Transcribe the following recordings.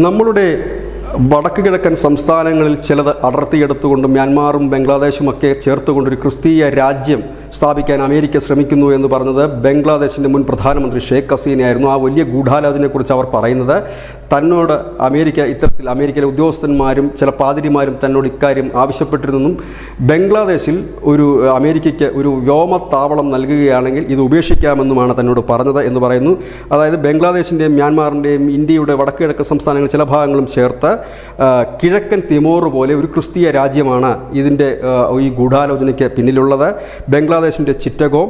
നമ്മളുടെ വടക്ക് കിഴക്കൻ സംസ്ഥാനങ്ങളിൽ ചിലത് അടർത്തിയെടുത്തുകൊണ്ട് മ്യാൻമാറും ബംഗ്ലാദേശുമൊക്കെ ചേർത്തുകൊണ്ടൊരു ക്രിസ്തീയ രാജ്യം സ്ഥാപിക്കാൻ അമേരിക്ക ശ്രമിക്കുന്നു എന്ന് പറഞ്ഞത് ബംഗ്ലാദേശിൻ്റെ മുൻ പ്രധാനമന്ത്രി ഷേഖ് ഹസീനയായിരുന്നു. ആ വലിയ ഗൂഢാലോചനയെക്കുറിച്ച് അവർ പറയുന്നത് തന്നോട് അമേരിക്കയിലെ ഉദ്യോഗസ്ഥന്മാരും ചില പാതിരിമാരും തന്നോട് ഇക്കാര്യം ആവശ്യപ്പെട്ടിരുന്നെന്നും ബംഗ്ലാദേശിൽ അമേരിക്കയ്ക്ക് ഒരു വ്യോമത്താവളം നൽകുകയാണെങ്കിൽ ഇത് ഉപേക്ഷിക്കാമെന്നുമാണ് തന്നോട് പറഞ്ഞത് എന്ന് പറയുന്നു. അതായത് ബംഗ്ലാദേശിൻ്റെയും മ്യാൻമാറിൻ്റെയും ഇന്ത്യയുടെ വടക്ക് കിഴക്കൻ സംസ്ഥാനങ്ങൾ ചില ഭാഗങ്ങളും ചേർത്ത് കിഴക്കൻ തിമോർ പോലെ ഒരു ക്രിസ്തീയ രാജ്യമാണ് ഇതിൻ്റെ ഈ ഗൂഢാലോചനയ്ക്ക് പിന്നിലുള്ളത്. ബംഗ്ലാദേശിൻ്റെ ചിറ്റഗോം,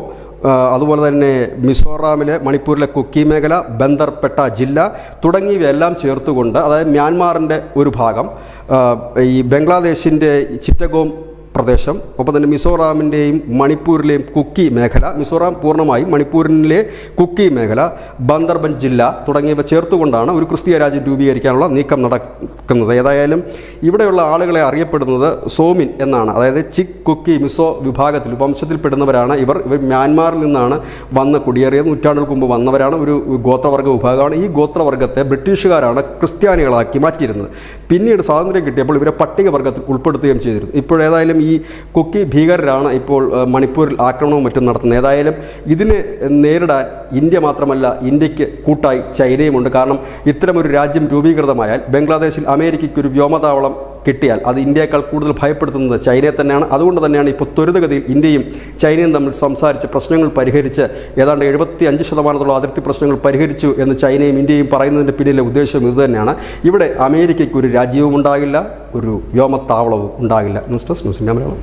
അതുപോലെ തന്നെ മിസോറാമിലെ മണിപ്പൂരിലെ കുക്കി മേഖല, ബന്ദർപെട്ട ജില്ല തുടങ്ങിയവയെല്ലാം ചേർത്തുകൊണ്ട്, അതായത് മ്യാൻമാറിൻ്റെ ഒരു ഭാഗം, ഈ ബംഗ്ലാദേശിൻ്റെ ചിറ്റഗോം പ്രദേശം, ഒപ്പം തന്നെ മിസോറാമിൻ്റെയും മണിപ്പൂരിലെയും കുക്കി മേഖല, മിസോറാം പൂർണ്ണമായും മണിപ്പൂരിലെ കുക്കി മേഖല, ബന്ദർബൻ ജില്ല തുടങ്ങിയവ ചേർത്തുകൊണ്ടാണ് ഒരു ക്രിസ്തീയ രാജ്യം രൂപീകരിക്കാനുള്ള നീക്കം നടക്കുന്നത്. ഏതായാലും ഇവിടെയുള്ള ആളുകളെ അറിയപ്പെടുന്നത് സോമിൻ എന്നാണ്. അതായത് ചിക്, കുക്കി, മിസോ വിഭാഗത്തിൽ വംശത്തിൽപ്പെടുന്നവരാണ് ഇവർ. മ്യാൻമാറിൽ നിന്നാണ് വന്ന് കുടിയേറിയത്. നൂറ്റാണ്ടുകൾക്ക് മുമ്പ് വന്നവരാണ്. ഒരു ഗോത്രവർഗ വിഭാഗമാണ്. ഈ ഗോത്രവർഗത്തെ ബ്രിട്ടീഷുകാരാണ് ക്രിസ്ത്യാനികളാക്കി മാറ്റിയിരുന്നത്. പിന്നീട് സ്വാതന്ത്ര്യം കിട്ടിയപ്പോൾ ഇവരെ പട്ടികവർഗത്തിൽ ഉൾപ്പെടുത്തുകയും ചെയ്തിരുന്നു. ഇപ്പോഴേതായാലും ഈ കുക്കി ഭീകരരാണ് ഇപ്പോൾ മണിപ്പൂരിൽ ആക്രമണവും മറ്റും നടത്തുന്നത്. ഏതായാലും ഇതിനെ നേരിടാൻ ഇന്ത്യ മാത്രമല്ല, ഇന്ത്യക്ക് കൂട്ടായി ചൈനയുമുണ്ട്. കാരണം ഇത്തരമൊരു രാജ്യം രൂപീകൃതമായാൽ, ബംഗ്ലാദേശിൽ അമേരിക്കയ്ക്ക് ഒരു വ്യോമതാവളം കിട്ടിയാൽ അത് ഇന്ത്യയേക്കാൾ കൂടുതൽ ഭയപ്പെടുത്തുന്നത് ചൈനയെ തന്നെയാണ്. അതുകൊണ്ട് തന്നെയാണ് ഇപ്പോൾ ത്വരിതഗതിയിൽ ഇന്ത്യയും ചൈനയും തമ്മിൽ സംസാരിച്ച് പ്രശ്നങ്ങൾ പരിഹരിച്ച് ഏതാണ്ട് 75% അതിർത്തി പ്രശ്നങ്ങൾ പരിഹരിച്ചു എന്ന് ചൈനയും ഇന്ത്യയും പറയുന്നതിൻ്റെ പിന്നിലെ ഉദ്ദേശം ഇതുതന്നെയാണ്. ഇവിടെ അമേരിക്കയ്ക്ക് ഒരു രാജ്യവും ഉണ്ടാകില്ല, ഒരു വ്യോമത്താവളവും ഉണ്ടാകില്ല. News desk news India Malayalam.